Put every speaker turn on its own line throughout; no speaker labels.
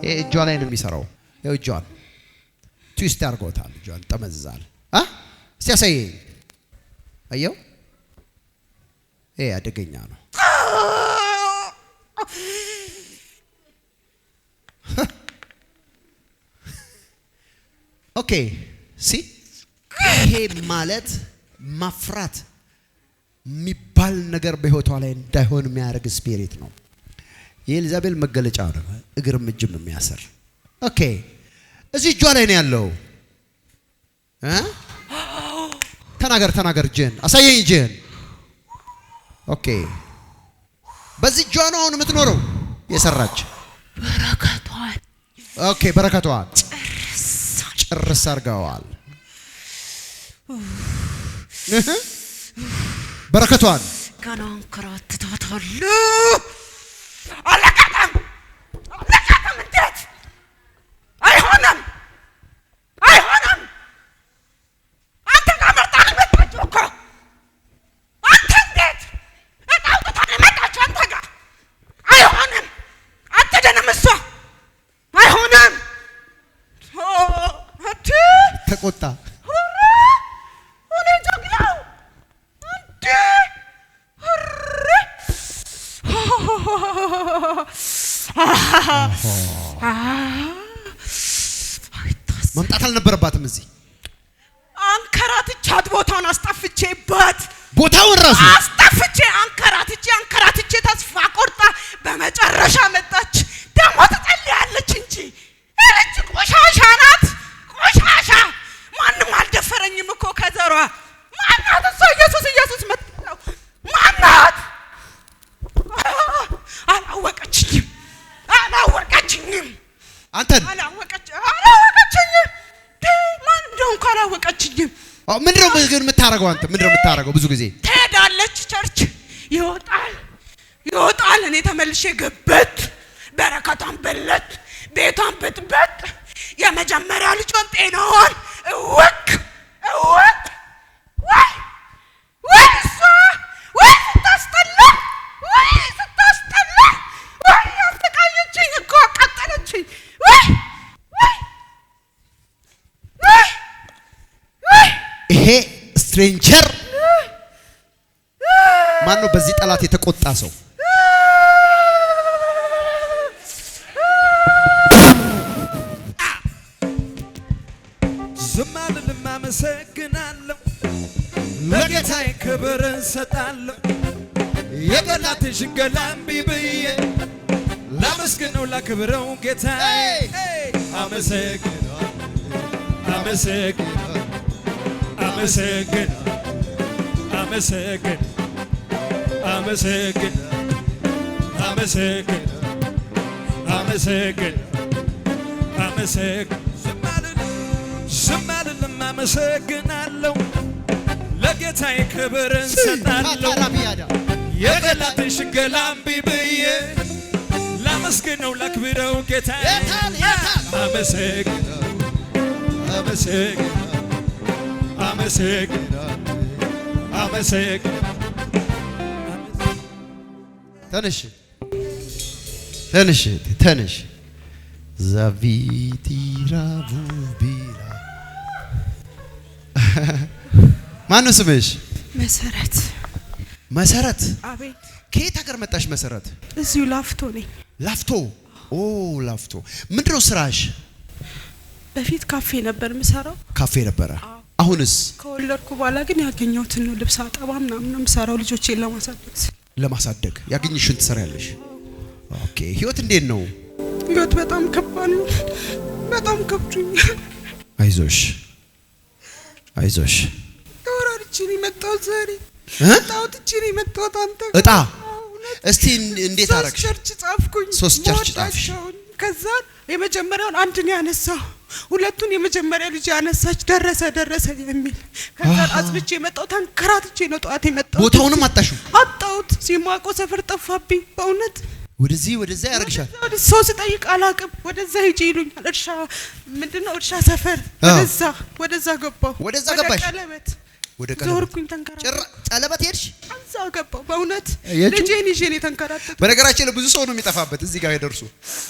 እጇ ላይ ነው የሚሰራው ይሄው እጇን ትዊስት አድርጎታል እጇን ጠመዝዛል እስቲ ያሳየኝ አየው ይሄ አደገኛ ነው ኦኬ ሲ ይሄ ማለት ማፍራት የሚባል ነገር በህይወቷ ላይ እንዳይሆን የሚያደርግ ስፒሪት ነው የኤልዛቤል መገለጫ ነው እግርም እጅም የሚያሰር ኦኬ እዚህ እጇ ላይ ነው ያለው ተናገር ጀን አሳየኝ ጀን ኦኬ በዚህ እጇ ነው አሁን የምትኖረው የሰራች
በረከቷን
ኦኬ በረከቷን ጭርስ አድርገዋል በረከቷን
ገናን ከራትታታል
አለቀም እንዴት አይሆንም አንተ ጋር መጣህ መጣችሁ እኮ አንተ እንዴት እጣውጥታን መጣችሁ አንተ ጋር አይሆንም አትደንም እሷ አይሆንም
ተቆጣ መምጣት አልነበረባትም እዚህ
አንከራትቻት ቦታውን አስጠፍቼባት
ቦታውን ራሱ
አስጠፍቼ አንከራትቼ ተስፋ ቆርጣ በመጨረሻ መጣች ደሞ ትጸልያለች እንጂ እቺ ቆሻሻ ናት ቆሻሻ ማንም አልደፈረኝም እኮ ከዘሯ ማናት እሷ ኢየሱስ መጣው ማናት አላወቀችኝም
አንተን
አላወቀችኝም ማን እንደሆነ ካላወቀችኝም
ምንድነው ግን የምታረገው አንተ ምንድነው የምታረገው ብዙ ጊዜ
ትሄዳለች ቸርች ይወጣል እኔ ተመልሼ ገበት በረከቷን በለት ቤቷን በጥበጥ የመጀመሪያ ልጇን ጤናዋን እወቅ ወይ ስታስጠላ አስተቃየችኝ እኮ አቃጠለችኝ
ይሄ ስትሬንጀር ማን ነው በዚህ ጠላት የተቆጣ ሰው
ዝማልልም አመሰግናለሁ ለጌታዬ ክብር እንሰጣለሁ የጠላትን ሽንገላ እምቢ ብዬ ላመስግነው ላክብረው ጌታዬ ዝማልልም አመሰግናለሁ ለጌታዬ ክብር እንሰጣለሁ የጠላትን ሽንገላ እምቢ ብዬ ላመስግነው ላክብረው ጌታዬ
ተነሽ ዛቪቲራቡቢራ ማነው ስምሽ መሰረት
አቤት
ከየት ሀገር መጣሽ መሰረት
እዚሁ ላፍቶ ነኝ
ላፍቶ ምንድነው ስራሽ
በፊት ካፌ ነበር የምሰራው
ካፌ ነበረ አሁንስ
ከወለድኩ በኋላ ግን ያገኘሁትን ነው ልብስ አጠባ ምናምን ነው የምሰራው ልጆቼን ለማሳደግ
ያገኘሽን ትሰሪያለሽ ኦኬ ህይወት እንዴት ነው
ህይወት በጣም ከባድ ነው በጣም ከብዶኛል አይዞሽ ተወራርቼ ነው የመጣሁት ዛሬ እጣውጥቼ ነው የመጣሁት አንተ
እጣ እስቲ እንዴት አረግሽ
ቸርች ጻፍኩኝ
3 ቸርች ጻፍሽ
ከዛ የመጀመሪያውን አንድ ነው ያነሳው ሁለቱን የመጀመሪያ ልጅ ያነሳች ደረሰ የሚል ከዛ አጽብቼ የመጣው ተንከራትቼ ነው ጧት የመጣው
ቦታውንም አጣሁት
ሲማቆ ሰፈር ጠፋብኝ በእውነት
ወደዛ ያረግሻል
ሰው ስጠይቅ አላቅም ወደዛ ሂጂ ይሉኛል እርሻ ምንድነው እርሻ ሰፈር ወደዛ ገባሁ
ወደዛ ገባሽ
ቀለበት
ወደ ቀለበት
ዞርኩኝ ተንከራተትኩ።
ቀለበት ሄድሽ?
እዛ ገባሁ። በእውነት
የቱ?
ልጄን ይዤ ነው የተንከራተትኩት።
በነገራችን ላይ ብዙ ሰው ነው የሚጠፋበት እዚህ ጋር ይደርሱ።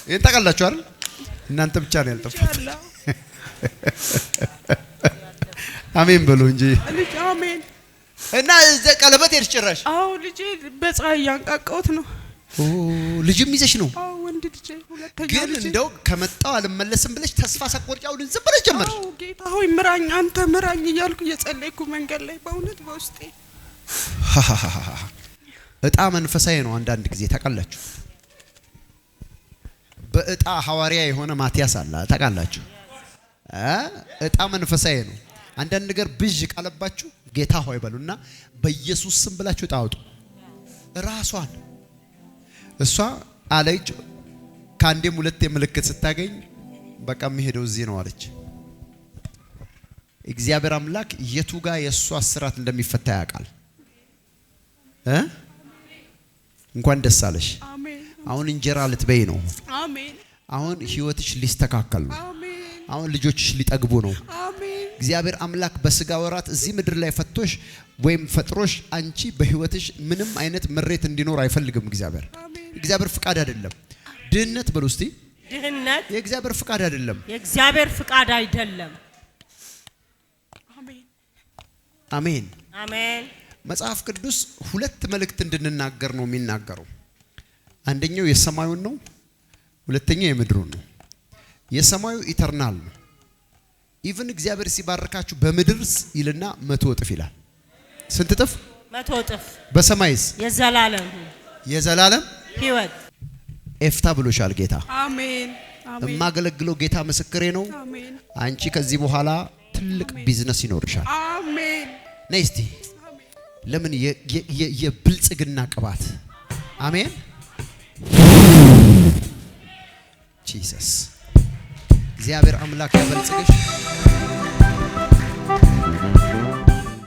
ይሄን ታውቃላችሁ አይደል? እናንተ ብቻ ነው ያልጠፋት። አሜን በሉ እንጂ
ልጅ አሜን።
እና እዛ ቀለበት ሄድሽ ጭራሽ?
አዎ ልጄ በፀሐይ ያንቃቀውት ነው።
ኦ ልጅም ይዘሽ ነው?
አዎ ወንድ ልጄ ሁለተኛ
ግን
ልጄ።
እንደው ከመጣው አልመለስም ብለሽ ተስፋ ሳትቆርጪ አሁን ዝም ብለሽ ጀመርሽ?
አዎ ጌታ ሆይ ምራኝ፣ አንተ ምራኝ እያልኩ እየጸለይኩ መንገድ ላይ በእውነት በውስጤ
እጣ መንፈሳዊ ነው። አንዳንድ ጊዜ ታውቃላችሁ፣ በእጣ ሐዋርያ የሆነ ማቲያስ አለ ታውቃላችሁ። እጣ መንፈሳዊ ነው። አንዳንድ ነገር ብዥ ቃለባችሁ ጌታ ሆይ በሉና በኢየሱስ ስም ብላችሁ እጣ አውጡ። ራሷን እሷ አለች ከአንዴም ሁለቴ ምልክት ስታገኝ በቃ የሚሄደው እዚህ ነው አለች። እግዚአብሔር አምላክ የቱ ጋር የእሷ እስራት እንደሚፈታ ያውቃል። እንኳን ደስ አለሽ።
አሜን።
አሁን እንጀራ ልትበይ ነው።
አሜን።
አሁን ህይወትሽ ሊስተካከል ነው።
አሜን።
አሁን ልጆችሽ ሊጠግቡ ነው።
አሜን።
እግዚአብሔር አምላክ በስጋ ወራት እዚህ ምድር ላይ ፈቶሽ ወይም ፈጥሮሽ አንቺ በህይወትሽ ምንም አይነት ምሬት እንዲኖር አይፈልግም እግዚአብሔር። እግዚአብሔር ፍቃድ አይደለም። ድህነት በሉ እስቲ።
ድህነት
የእግዚአብሔር ፍቃድ አይደለም።
የእግዚአብሔር ፍቃድ አይደለም።
አሜን።
አሜን።
አሜን።
መጽሐፍ ቅዱስ ሁለት መልእክት እንድንናገር ነው የሚናገረው። አንደኛው የሰማዩን ነው፣ ሁለተኛው የምድሩን ነው። የሰማዩ ኢተርናል ነው። ኢቭን እግዚአብሔር ሲባርካችሁ በምድርስ ይልና 100 እጥፍ ይላል። ስንት እጥፍ?
100 እጥፍ።
በሰማይስ? የዘላለም
ህይወት
ኤፍታ ብሎሻል ጌታ።
አሜን። አሜን።
የማገለግለው ጌታ ምስክሬ ነው።
አሜን።
አንቺ ከዚህ በኋላ ትልቅ ቢዝነስ ይኖርሻል።
አሜን።
ነይ እስቲ። ለምን የብልጽግና ቅባት። አሜን። ጂሰስ እግዚአብሔር አምላክ ያበልጽግሽ።